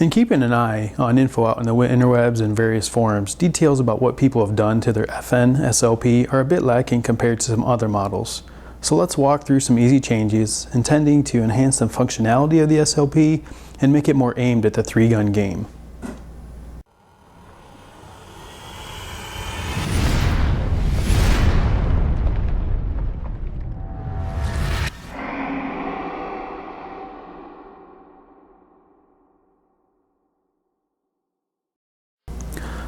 And keeping an eye on info out in the interwebs and various forums, details about what people have done to their FN SLP are a bit lacking compared to some other models. So let's walk through some easy changes intending to enhance the functionality of the SLP and make it more aimed at the 3-gun game.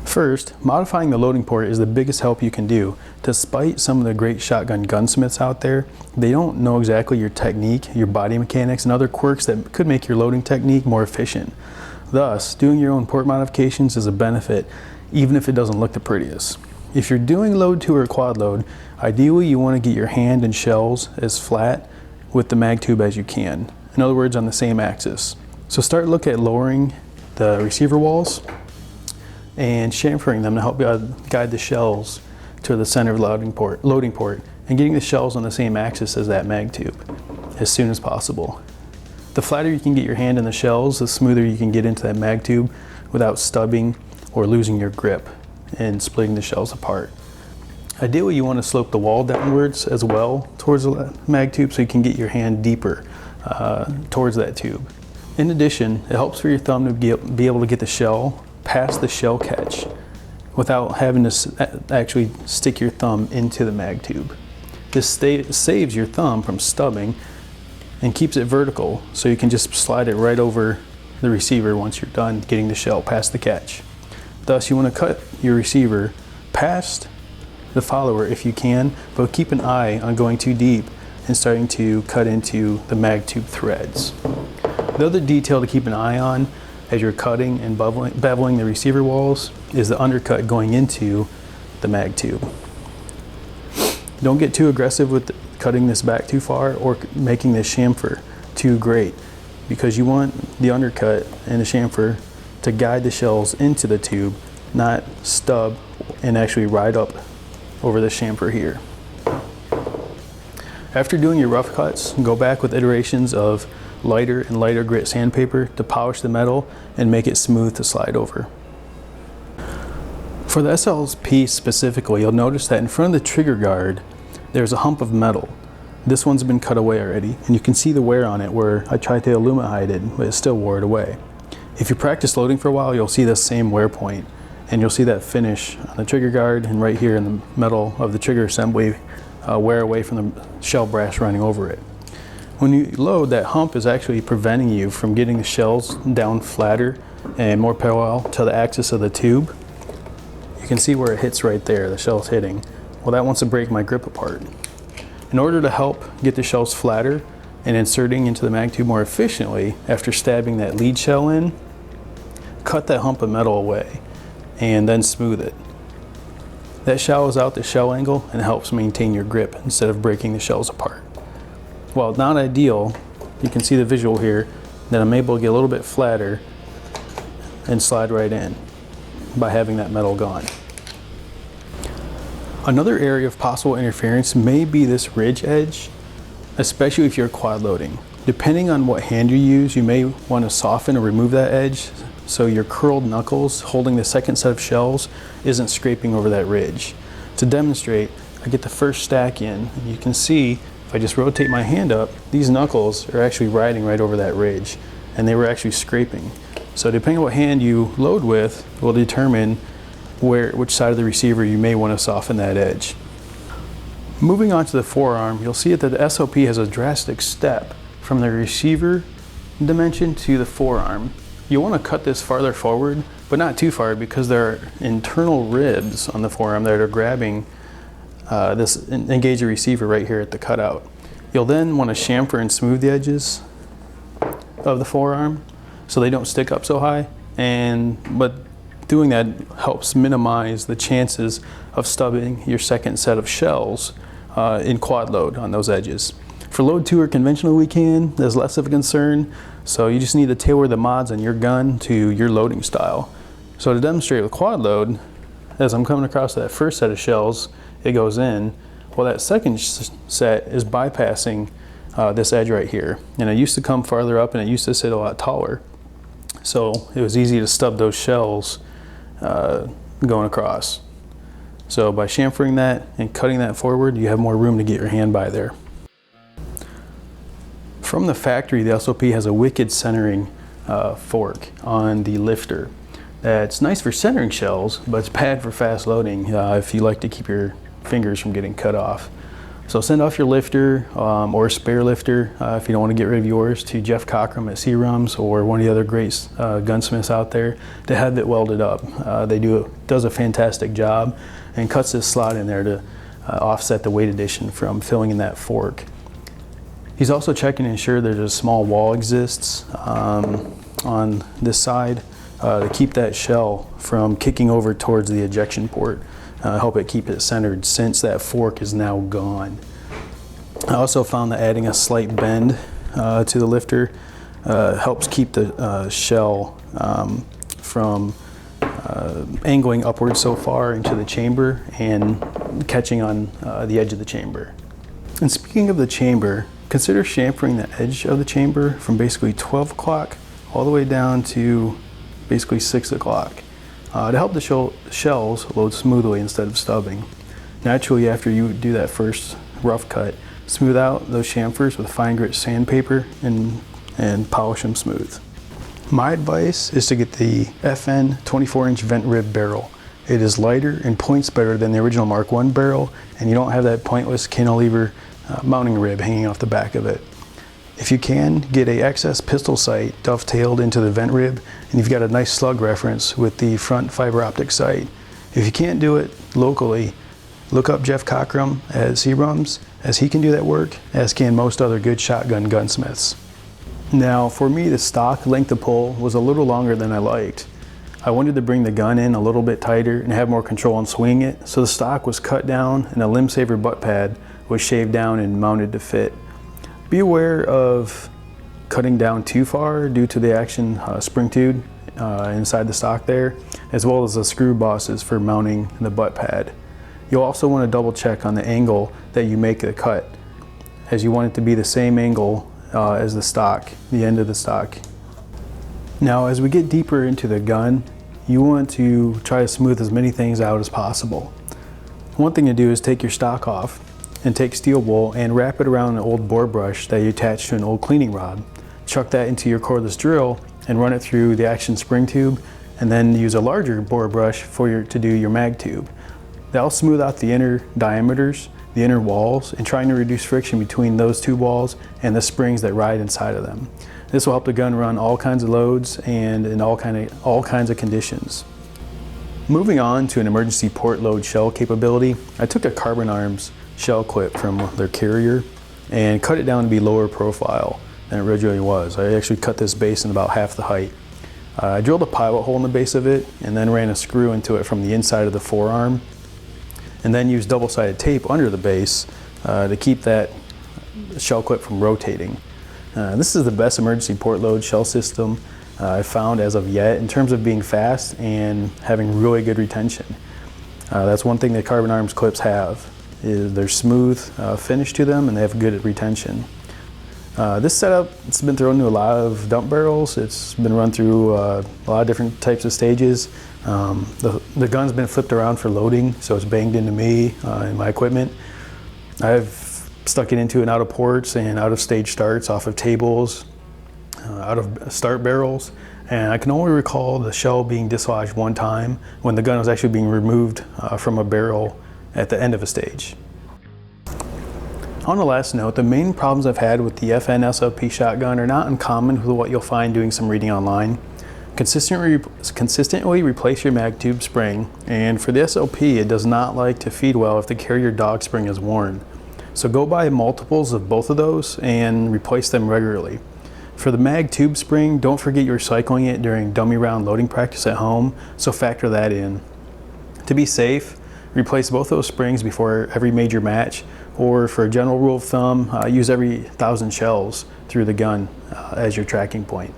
First, modifying the loading port is the biggest help you can do. Despite some of the great shotgun gunsmiths out there, they don't know exactly your technique, your body mechanics, and other quirks that could make your loading technique more efficient. Thus, doing your own port modifications is a benefit, even if it doesn't look the prettiest. If you're doing load 2 or quad load, ideally you want to get your hand and shells as flat with the mag tube as you can. In other words, on the same axis. So start looking at lowering the receiver walls and chamfering them to help guide the shells to the center of the loading port, and getting the shells on the same axis as that mag tube as soon as possible. The flatter you can get your hand in the shells, the smoother you can get into that mag tube without stubbing or losing your grip and splitting the shells apart. Ideally, you want to slope the wall downwards as well towards the mag tube so you can get your hand deeper towards that tube. In addition, it helps for your thumb to be able to get the shell past the shell catch without having to actually stick your thumb into the mag tube. This saves your thumb from stubbing and keeps it vertical, so you can just slide it right over the receiver once you're done getting the shell past the catch. Thus, you want to cut your receiver past the follower if you can, but keep an eye on going too deep and starting to cut into the mag tube threads. The other detail to keep an eye on as you're cutting and beveling the receiver walls is the undercut going into the mag tube. Don't get too aggressive with cutting this back too far or making this chamfer too great, because you want the undercut and the chamfer to guide the shells into the tube, not stub and actually ride up over the chamfer here. After doing your rough cuts, go back with iterations of lighter and lighter grit sandpaper to polish the metal and make it smooth to slide over. For the SLP specifically, you'll notice that in front of the trigger guard there's a hump of metal. This one's been cut away already, and you can see the wear on it where I tried to illuminate it, but it still wore it away. If you practice loading for a while, you'll see this same wear point, and you'll see that finish on the trigger guard and right here in the metal of the trigger assembly wear away from the shell brass running over it. When you load, that hump is actually preventing you from getting the shells down flatter and more parallel to the axis of the tube. You can see where it hits right there, the shell's hitting. Well, that wants to break my grip apart. In order to help get the shells flatter and inserting into the mag tube more efficiently, after stabbing that lead shell in, cut that hump of metal away and then smooth it. That shallows out the shell angle and helps maintain your grip instead of breaking the shells apart. While not ideal, you can see the visual here that I'm able to get a little bit flatter and slide right in by having that metal gone. Another area of possible interference may be this ridge edge, especially if you're quad loading. Depending on what hand you use, you may want to soften or remove that edge so your curled knuckles holding the second set of shells isn't scraping over that ridge. To demonstrate, I get the first stack in, and you can see if I just rotate my hand up, these knuckles are actually riding right over that ridge, and they were actually scraping. So depending on what hand you load with will determine which side of the receiver you may want to soften that edge. Moving on to the forearm, you'll see that the SLP has a drastic step from the receiver dimension to the forearm. You want to cut this farther forward, but not too far, because there are internal ribs on the forearm that are grabbing this engage the receiver right here at the cutout. You'll then want to chamfer and smooth the edges of the forearm so they don't stick up so high, but doing that helps minimize the chances of stubbing your second set of shells in quad load on those edges. For load 2 or conventional weekend, there's less of a concern, so you just need to tailor the mods on your gun to your loading style. So to demonstrate with quad load, as I'm coming across that first set of shells, it goes in. Well, that second set is bypassing this edge right here, and it used to come farther up and it used to sit a lot taller. So it was easy to stub those shells going across. So by chamfering that and cutting that forward, you have more room to get your hand by there. From the factory, the SLP has a wicked centering fork on the lifter. That's nice for centering shells, but it's bad for fast loading if you like to keep your fingers from getting cut off. So send off your lifter or a spare lifter if you don't want to get rid of yours to Jeff Cockrum at C-Rums or one of the other great gunsmiths out there to have it welded up. Does a fantastic job and cuts this slot in there to offset the weight addition from filling in that fork. He's also checking to ensure there's a small wall exists on this side to keep that shell from kicking over towards the ejection port. Help it keep it centered since that fork is now gone. I also found that adding a slight bend to the lifter helps keep the shell from angling upwards so far into the chamber and catching on the edge of the chamber. And speaking of the chamber, consider chamfering the edge of the chamber from basically 12 o'clock all the way down to basically 6 o'clock to help the shells load smoothly instead of stubbing. Naturally, after you do that first rough cut, smooth out those chamfers with fine grit sandpaper and polish them smooth. My advice is to get the FN 24-inch vent rib barrel. It is lighter and points better than the original Mark I barrel, and you don't have that pointless cantilever mounting rib hanging off the back of it. If you can, get a excess pistol sight dovetailed into the vent rib, and you've got a nice slug reference with the front fiber optic sight. If you can't do it locally, look up Jeff Cockrum at C-Rums, as he can do that work, as can most other good shotgun gunsmiths. Now, for me, the stock length of pull was a little longer than I liked. I wanted to bring the gun in a little bit tighter and have more control on swinging it, so the stock was cut down and a limb saver butt pad was shaved down and mounted to fit. Be aware of cutting down too far due to the action spring tube inside the stock there, as well as the screw bosses for mounting the butt pad. You'll also want to double check on the angle that you make the cut, as you want it to be the same angle as the stock, the end of the stock. Now, as we get deeper into the gun, you want to try to smooth as many things out as possible. One thing to do is take your stock off and take steel wool and wrap it around an old bore brush that you attach to an old cleaning rod. Chuck that into your cordless drill and run it through the action spring tube, and then use a larger bore brush to do your mag tube. That'll smooth out the inner diameters, the inner walls, and trying to reduce friction between those two walls and the springs that ride inside of them. This will help the gun run all kinds of loads and in all kinds of conditions. Moving on to an emergency port load shell capability, I took a Carbon Arms shell clip from their carrier and cut it down to be lower profile than it originally was. I actually cut this base in about half the height. I drilled a pilot hole in the base of it and then ran a screw into it from the inside of the forearm, and then used double-sided tape under the base to keep that shell clip from rotating. This is the best emergency port load shell system I've found as of yet in terms of being fast and having really good retention. That's one thing that Carbon Arms clips have, is they're smooth finish to them and they have good retention. This setup, it's been thrown into a lot of dump barrels. It's been run through a lot of different types of stages. The gun's been flipped around for loading, so it's banged into me and my equipment. I've stuck it into and out of ports and out of stage starts, off of tables, out of start barrels, and I can only recall the shell being dislodged one time when the gun was actually being removed from a barrel at the end of a stage. On the last note, the main problems I've had with the FN SLP shotgun are not uncommon with what you'll find doing some reading online. Consistently replace your mag tube spring, and for the SLP, it does not like to feed well if the carrier dog spring is worn. So go buy multiples of both of those and replace them regularly. For the mag tube spring, don't forget you're cycling it during dummy round loading practice at home, so factor that in. To be safe, replace both those springs before every major match, or for a general rule of thumb, use every 1,000 shells through the gun as your tracking point.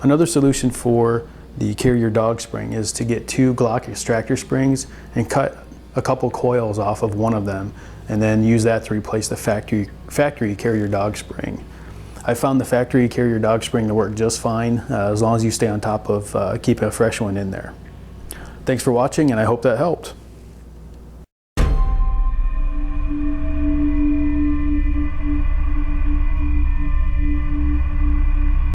Another solution for the carrier dog spring is to get 2 Glock extractor springs and cut a couple coils off of one of them, and then use that to replace the factory carrier dog spring. I found the factory carrier dog spring to work just fine, as long as you stay on top of keeping a fresh one in there. Thanks for watching, and I hope that helped.